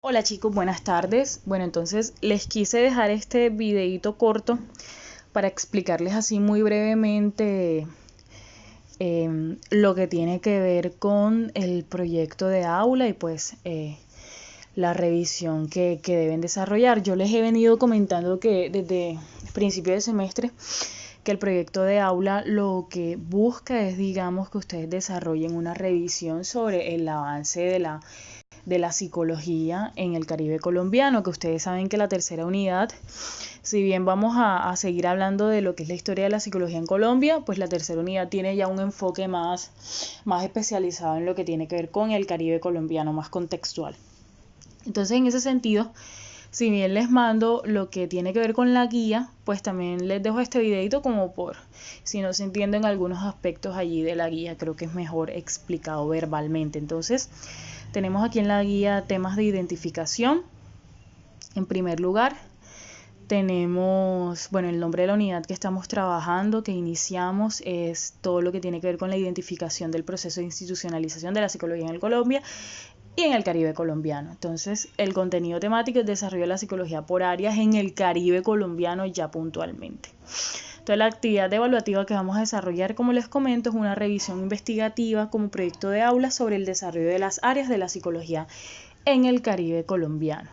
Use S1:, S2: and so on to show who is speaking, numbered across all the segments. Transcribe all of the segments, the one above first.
S1: Hola chicos, buenas tardes. Bueno, entonces les quise dejar este videito corto para explicarles así muy brevemente lo que tiene que ver con el proyecto de aula y pues la revisión que deben desarrollar. Yo les he venido comentando que desde principio de semestre que el proyecto de aula lo que busca es, digamos, que ustedes desarrollen una revisión sobre el avance de la psicología en el Caribe colombiano, que ustedes saben que la tercera unidad, si bien vamos a seguir hablando de lo que es la historia de la psicología en Colombia, pues la tercera unidad tiene ya un enfoque más especializado en lo que tiene que ver con el Caribe colombiano, más contextual. Entonces, en ese sentido, si bien les mando lo que tiene que ver con la guía, pues también les dejo este videito como por si no se entienden algunos aspectos allí de la guía, creo que es mejor explicado verbalmente. Entonces, tenemos aquí en la guía temas de identificación. En primer lugar, tenemos, bueno, el nombre de la unidad que estamos trabajando, que iniciamos, es todo lo que tiene que ver con la identificación del proceso de institucionalización de la psicología en Colombia y en el Caribe colombiano. Entonces, el contenido temático es desarrollo de la psicología por áreas en el Caribe colombiano ya puntualmente. Entonces, la actividad evaluativa que vamos a desarrollar, como les comento, es una revisión investigativa como proyecto de aula sobre el desarrollo de las áreas de la psicología en el Caribe colombiano.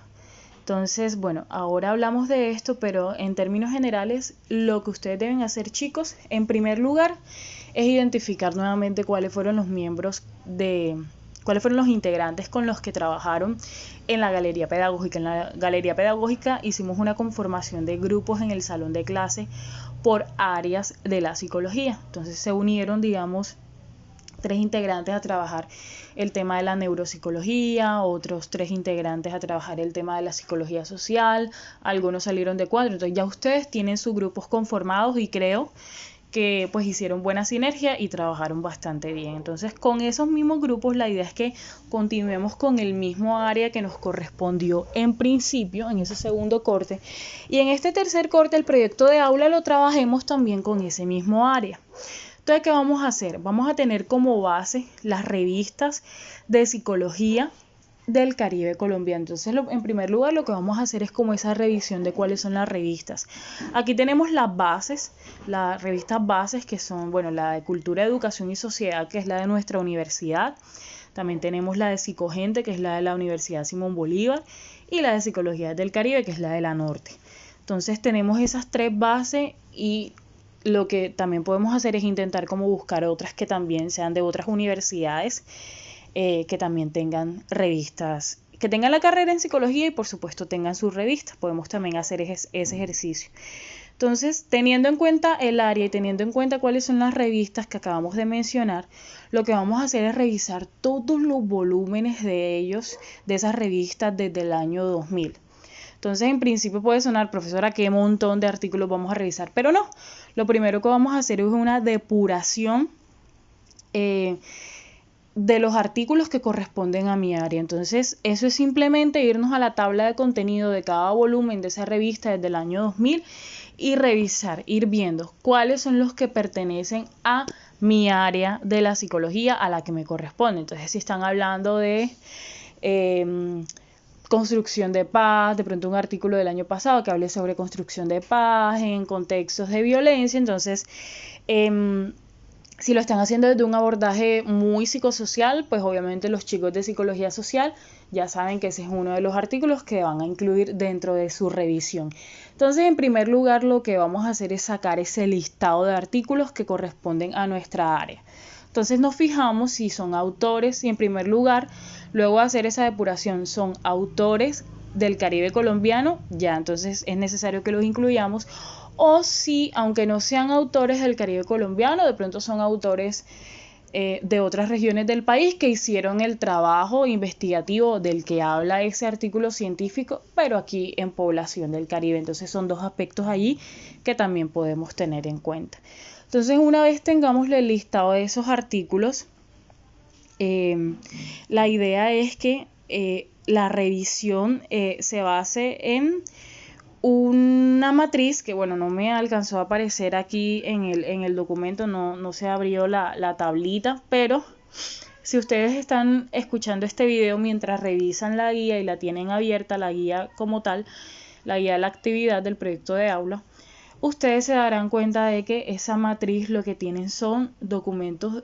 S1: Entonces, bueno, ahora hablamos de esto, pero en términos generales, lo que ustedes deben hacer, chicos, en primer lugar, es identificar nuevamente cuáles fueron los cuáles fueron los integrantes con los que trabajaron en la galería pedagógica. En la galería pedagógica hicimos una conformación de grupos en el salón de clase por áreas de la psicología. Entonces se unieron, digamos, 3 integrantes a trabajar el tema de la neuropsicología, otros 3 integrantes a trabajar el tema de la psicología social, algunos salieron de 4, entonces ya ustedes tienen sus grupos conformados y creo que pues hicieron buena sinergia y trabajaron bastante bien. Entonces, con esos mismos grupos la idea es que continuemos con el mismo área que nos correspondió en principio, en ese segundo corte, y en este tercer corte el proyecto de aula lo trabajemos también con ese mismo área. Entonces, ¿qué vamos a hacer? Vamos a tener como base las revistas de psicología del Caribe colombiano. Entonces, en primer lugar, lo que vamos a hacer es como esa revisión de cuáles son las revistas. Aquí tenemos las bases, las revistas bases que son, bueno, la de Cultura, Educación y Sociedad, que es la de nuestra universidad. También tenemos la de Psicogente, que es la de la Universidad Simón Bolívar, y la de Psicología del Caribe, que es la de la Norte. Entonces, tenemos esas 3 bases y lo que también podemos hacer es intentar como buscar otras que también sean de otras universidades, que también tengan revistas, que tengan la carrera en psicología y por supuesto tengan sus revistas. Podemos también hacer ese ejercicio. Entonces, teniendo en cuenta el área y teniendo en cuenta cuáles son las revistas que acabamos de mencionar, lo que vamos a hacer es revisar todos los volúmenes de ellos, de esas revistas desde el año 2000. Entonces, en principio puede sonar, profesora, qué montón de artículos vamos a revisar, pero no. Lo primero que vamos a hacer es una depuración de los artículos que corresponden a mi área. Entonces, eso es simplemente irnos a la tabla de contenido de cada volumen de esa revista desde el año 2000 y revisar, ir viendo cuáles son los que pertenecen a mi área de la psicología a la que me corresponde. Entonces, si están hablando de construcción de paz, de pronto un artículo del año pasado que hable sobre construcción de paz en contextos de violencia, entonces si lo están haciendo desde un abordaje muy psicosocial, pues obviamente los chicos de psicología social ya saben que ese es uno de los artículos que van a incluir dentro de su revisión. Entonces, en primer lugar, lo que vamos a hacer es sacar ese listado de artículos que corresponden a nuestra área. Entonces nos fijamos si son autores y en primer lugar, luego de hacer esa depuración, son autores del Caribe colombiano, ya entonces es necesario que los incluyamos, o si, aunque no sean autores del Caribe colombiano, de pronto son autores de otras regiones del país que hicieron el trabajo investigativo del que habla ese artículo científico, pero aquí en población del Caribe. Entonces son 2 aspectos allí que también podemos tener en cuenta. Entonces, una vez tengamos el listado de esos artículos, la idea es que la revisión se base en una matriz que, bueno, no me alcanzó a aparecer aquí en el documento, no se abrió la tablita, pero Si ustedes están escuchando este video mientras revisan la guía y la tienen abierta, la guía como tal, la guía de la actividad del proyecto de aula, ustedes se darán cuenta de que esa matriz lo que tienen son datos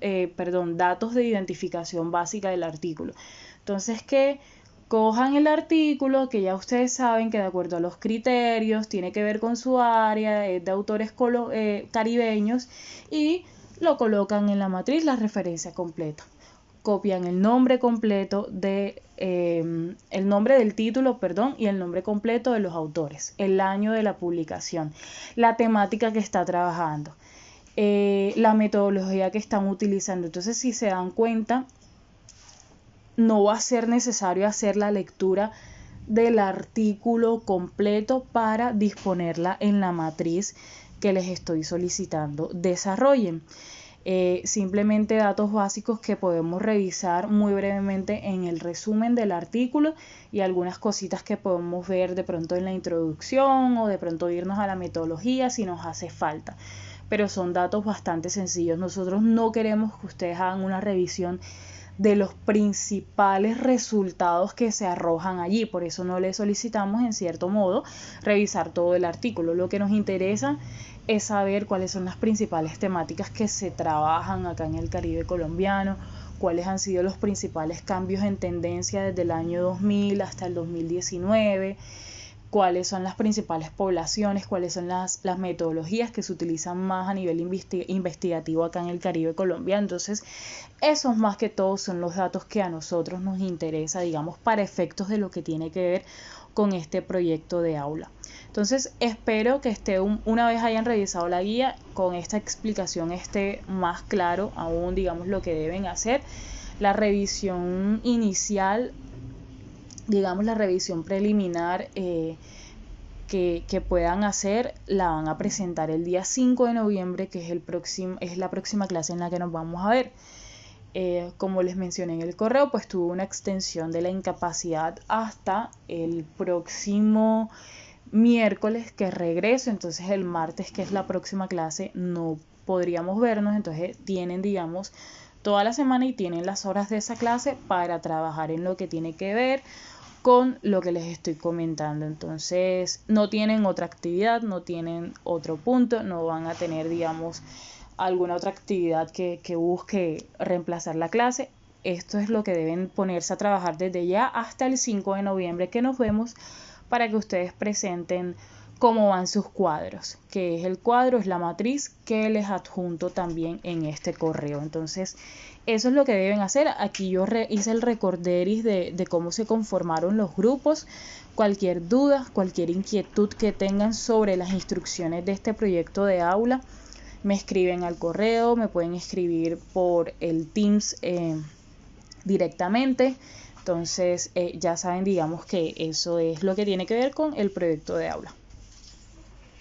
S1: de identificación básica del artículo. Entonces, que cojan el artículo, que ya ustedes saben que de acuerdo a los criterios tiene que ver con su área, es de autores caribeños, y lo colocan en la matriz, la referencia completa. Copian el nombre completo el nombre del título, y el nombre completo de los autores, el año de la publicación, la temática que está trabajando, la metodología que están utilizando. Entonces, si se dan cuenta, no va a ser necesario hacer la lectura del artículo completo para disponerla en la matriz que les estoy solicitando desarrollen. Simplemente datos básicos que podemos revisar muy brevemente en el resumen del artículo y algunas cositas que podemos ver de pronto en la introducción o de pronto irnos a la metodología si nos hace falta. Pero son datos bastante sencillos. Nosotros no queremos que ustedes hagan una revisión de los principales resultados que se arrojan allí, por eso no les solicitamos en cierto modo revisar todo el artículo. Lo que nos interesa es saber cuáles son las principales temáticas que se trabajan acá en el Caribe colombiano, cuáles han sido los principales cambios en tendencia desde el año 2000 hasta el 2019, cuáles son las principales poblaciones, cuáles son las metodologías que se utilizan más a nivel investigativo acá en el Caribe colombiano. Entonces, esos más que todo son los datos que a nosotros nos interesa, digamos, para efectos de lo que tiene que ver con este proyecto de aula. Entonces, espero que una vez hayan revisado la guía, con esta explicación esté más claro aún, digamos, lo que deben hacer. La revisión inicial, digamos, la revisión preliminar que puedan hacer, la van a presentar el día 5 de noviembre, que es la próxima clase en la que nos vamos a ver. Como les mencioné en el correo, pues tuvo una extensión de la incapacidad hasta el próximo miércoles que regreso. Entonces el martes, que es la próxima clase, no podríamos vernos. Entonces tienen, digamos, toda la semana y tienen las horas de esa clase para trabajar en lo que tiene que ver con lo que les estoy comentando. Entonces no tienen otra actividad, no tienen otro punto, no van a tener, digamos, alguna otra actividad que busque reemplazar la clase. Esto es lo que deben ponerse a trabajar desde ya hasta el 5 de noviembre que nos vemos, para que ustedes presenten cómo van sus cuadros, que es el cuadro, es la matriz que les adjunto también en este correo. Entonces, eso es lo que deben hacer. Aquí yo hice el recorderis de cómo se conformaron los grupos. Cualquier duda, cualquier inquietud que tengan sobre las instrucciones de este proyecto de aula, me escriben al correo, me pueden escribir por el Teams directamente. Entonces ya saben, digamos, que eso es lo que tiene que ver con el proyecto de aula.